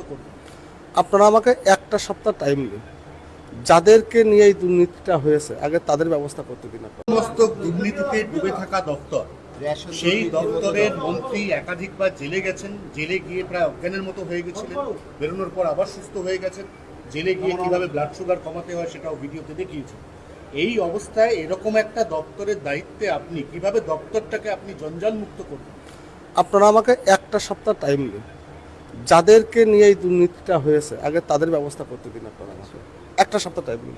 করবেন? আপনারা আমাকে একটা সপ্তাহ টাইম দিন, যাদেরকে নিয়ে এই দুর্নীতিটা হয়েছে আগে তাদের ব্যবস্থা করতে দিন। সমস্ত দুর্নীতিতে ডুবে থাকা দপ্তর, সেই দপ্তরের মন্ত্রী একাধিকবার জেলে গেছেন, জেলে গিয়ে প্রায় অজ্ঞানের মতো হয়ে গেছিলেন, বেরোনোর পর আবার সুস্থ হয়ে গেছেন, জেলে গিয়ে কিভাবে ব্লাড সুগার কমাতে হয় সেটাও ভিডিওতে দেখিয়েছেন। এই অবস্থায় এরকম একটা দপ্তরের দায়িত্বে আপনি কিভাবে দপ্তরটাকে আপনি জঞ্জাল মুক্ত করবেন? আপনারা আমাকে একটা সপ্তাহ টাইম দিন, যাদেরকে নিয়ে এই দুর্নীতিটা হয়েছে আগে তাদের ব্যবস্থা করতে দিন। আপনারা আমাকে একটা সপ্তাহ টাইম দিন।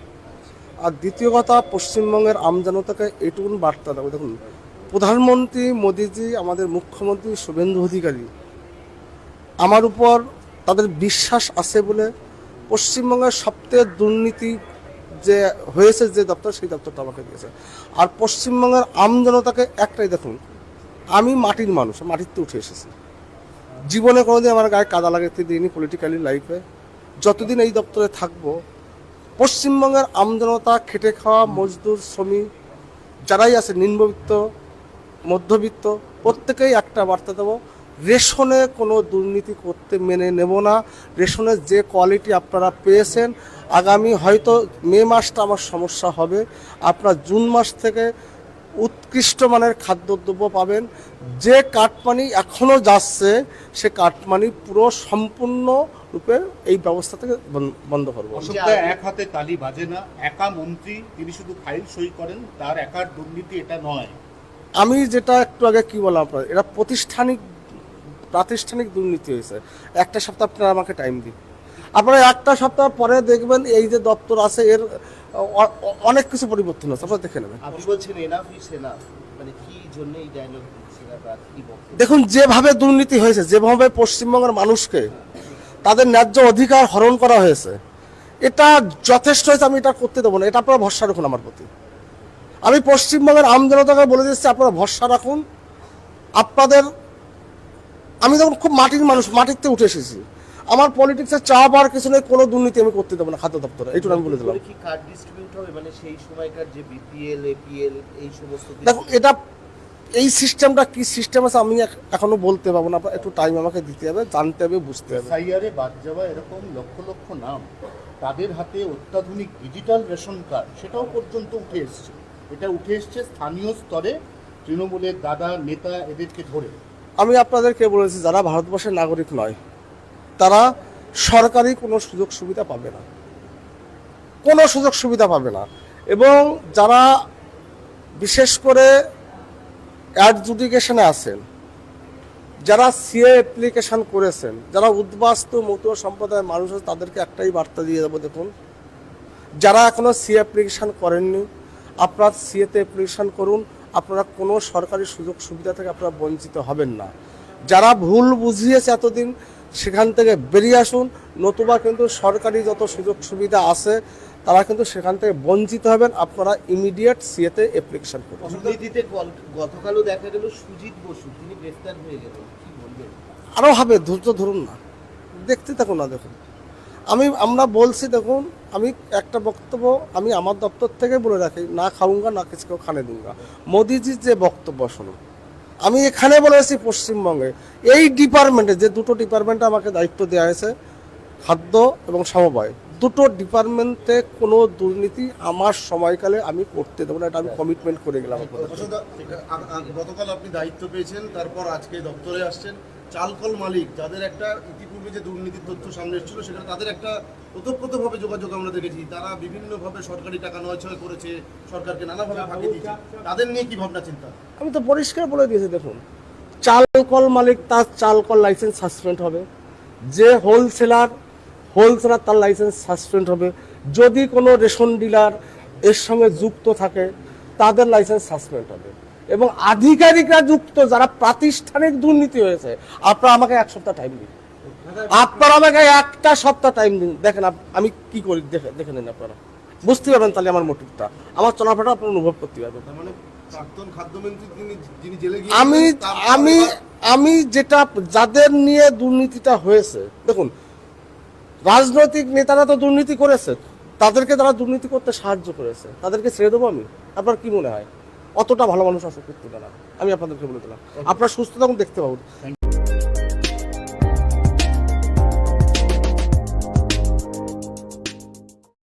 আর দ্বিতীয় কথা, পশ্চিমবঙ্গের আমজনতাকে এটুকু বার্তা দেবো। দেখুন, প্রধানমন্ত্রী মোদিজি, আমাদের মুখ্যমন্ত্রী শুভেন্দু অধিকারী আমার উপর তাদের বিশ্বাস আছে বলে পশ্চিমবঙ্গের সবথেকে দুর্নীতি যে হয়েছে যে দপ্তর, সেই দপ্তরটা আমাকে দিয়েছে। আর পশ্চিমবঙ্গের আমজনতাকে একটাই, দেখুন আমি মাটির মানুষ, মাটিতে উঠে এসেছি, জীবনে কোনোদিন আমার গায়ে কাদা লাগাতে দিইনি পলিটিক্যালি লাইফে। যতদিন এই দপ্তরে থাকবো, পশ্চিমবঙ্গের আমজনতা, খেটে খাওয়া মজদুর, শ্রমিক যারাই আছে, নিম্নবিত্ত, মধ্যবিত্ত, প্রত্যেকেই একটা বার্তা দেবো, রেশনে কোনো দুর্নীতি করতে মেনে নেব না। রেশনের যে কোয়ালিটি আপনারা পেয়েছেন, আগামী হয়তো মে মাসটা আমার সমস্যা হবে, আপনার জুন মাস থেকে উৎকৃষ্ট মানের খাদ্যদ্রব্য পাবেন। যে কাটমানি এখনও যাচ্ছে, সে কাটমানি পুরো সম্পূর্ণ রূপে এই ব্যবস্থা থেকে বন্ধ করবো। এক হাতে তালি বাজে না, একা মন্ত্রী তিনি শুধু ফাইল সই করেন, তার একার দুর্নীতি এটা নয়। আমি যেটা একটু আগে কি বললাম, আপনার এটা প্রাতিষ্ঠানিক দুর্নীতি হয়েছে। একটা সপ্তাহ আপনারা আমাকে টাইম দিন, আপনারা একটা সপ্তাহ পরে দেখবেন এই যে দপ্তর আছে এর অনেক কিছু পরিবর্তন আছে, আপনারা দেখে নেবেন। আপনি বলছেন এনাফ ইজ এনাফ, মানে কি জন্য এই ডায়লগ দিচ্ছেন আপনারা, কি বলছেন? দেখুন, যেভাবে দুর্নীতি হয়েছে, যেভাবে পশ্চিমবঙ্গের মানুষকে তাদের ন্যায্য অধিকার হরণ করা হয়েছে, এটা যথেষ্ট হয়েছে। আমি এটা করতে দেবো না, এটা আপনারা ভরসা রাখুন আমার প্রতি। আমি পশ্চিমবঙ্গের আমজনতাকে বলে দিচ্ছি, আপনারা ভরসা রাখুন। আমি যখন খুব মাটির মানুষ, মাটিতে উঠে এসেছি, আমার পলিটিক্সের চা পাওয়ার কিছু নেই, কোনো দুর্নীতি আমি করতে দেবো না খাদ্য দপ্তরে, এইটুকু আমি বলে দিলাম। কি কার্ড ডিস্ট্রিবিউট হবে, মানে সেই সময়কার যে বিপিএল, এপিএল, এই সমস্ত? দেখো, এটা এই সিস্টেমটা কি সিস্টেম আছে আমি এখনো বলতে পারবো না, একটু টাইম আমাকে দিতে হবে, জানতে হবে, বুঝতে হবে। এসআইআরে বাদ যাওয়া এরকম লক্ষ লক্ষ নাম, তাদের হাতে অত্যাধুনিক ডিজিটাল রেশন কার্ড, সেটাও পর্যন্ত উঠে এসছে। এটা উঠে এসছে স্থানীয় স্তরে, তৃণমূলের দাদা নেতা এদেরকে ধরে। আমি আপনাদেরকে বলেছি, যারা ভারতবর্ষের নাগরিক নয় তারা সরকারি কোনো সুযোগ সুবিধা পাবে না, কোনো সুযোগ সুবিধা পাবে না। এবং যারা বিশেষ করে অ্যাডজুডিকেশনে আছেন, যারা সিএ অ্যাপ্লিকেশন করেছেন, যারা উদ্বাস্তু মতুয়া সম্প্রদায়ের মানুষ আছে, তাদেরকে একটাই বার্তা দিয়ে দেবো, দেখুন যারা এখনও সিএ অ্যাপ্লিকেশন করেননি, আপনারা সিএতে অ্যাপ্লিকেশন করুন। আপনারা কোনো সরকারি সুযোগ সুবিধা থেকে আপনারা বঞ্চিত হবেন না। যারা ভুল বুঝিয়েছে এতদিন, সেখান থেকে বেরিয়ে আসুন, নতুবা কিন্তু সরকারি যত সুযোগ সুবিধা আছে তারা কিন্তু সেখান থেকে বঞ্চিত হবেন। আপনারা ইমিডিয়েট সিএতে অ্যাপ্লিকেশন করুন। দুর্নীতিতে গতকালও দেখা গেল সুজিত বসু, তিনি গ্রেফতার হয়ে গেলেন, কি বলবেন? আরও হবে, ধৈর্য ধরুন না, দেখতে থাকুন না। দেখুন, আমরা বলছি, দেখুন আমি একটা বক্তব্য আমি আমার দপ্তর থেকে বলে রাখি, না খাউঙ্গা না কিছু খানে দুঙ্গা। মোদিজির যে বক্তব্য শুনুন, আমি এখানে বলেছি পশ্চিমবঙ্গে এই ডিপার্টমেন্টে, যে দুটো ডিপার্টমেন্টে আমাকে দায়িত্ব দেওয়া হয়েছে, খাদ্য এবং সমবায়, দুটো ডিপার্টমেন্টে কোনো দুর্নীতি আমার সময়কালে আমি করতে দেবো না, এটা আমি কমিটমেন্ট করে গেলাম। গতকাল আপনি দায়িত্ব পেয়েছেন, তারপর আজকে দপ্তরে আসছেন, চালকল মালিক যাদের একটা ইতিপূর্বে যে দুর্নীতির তথ্য সামনে এসেছিল, সেখানে তাদের একটা ওতপ্রোতভাবে যোগাযোগ আমরা দেখেছি, তারা বিভিন্নভাবে সরকারি টাকা নয়ছয় করেছে, সরকারকে নানাভাবে ফাঁকি দিয়েছে, তাদের নিয়ে কি ভাবনা চিন্তা? আমি তো পরিষ্কার বলে দিয়েছি, দেখুন চালকল মালিক, তার চালকল লাইসেন্স সাসপেন্ড হবে। যে হোলসেলার তার লাইসেন্স সাসপেন্ড হবে। যদি কোনো রেশন ডিলার এর সঙ্গে যুক্ত থাকে, তাদের লাইসেন্স সাসপেন্ড হবে। এবং আধিকারিকরা যুক্ত, যারা প্রাতিষ্ঠানিক দুর্নীতি হয়েছে, আপনারা আমাকে এক সপ্তাহ টাইম দিন, আপনারা আমাকে একটা সপ্তাহ টাইম দিন। দেখেন আমি কি করি, দেখে নিন, আপনারা বুঝতে পারবেন তাহলে আমার মোটিভটা, আমার চলাফেরা আপনারা অনুভব করতে পারবেন। মানে প্রাক্তন খাদ্যমন্ত্রী যিনি জেলে গিয়ে আমি যেটা যাদের নিয়ে দুর্নীতিটা হয়েছে, দেখুন রাজনৈতিক নেতারা তো দুর্নীতি করেছে, তাদেরকে তারা দুর্নীতি করতে সাহায্য করেছে, তাদেরকে ছেড়ে দেবো আমি? আপনার কি মনে হয় অতটা ভালো মানুষ আছে করতে না? আমি আপনাদেরকে বলে দিলাম, আপনারা সুস্থ তখন দেখতে পাবেন।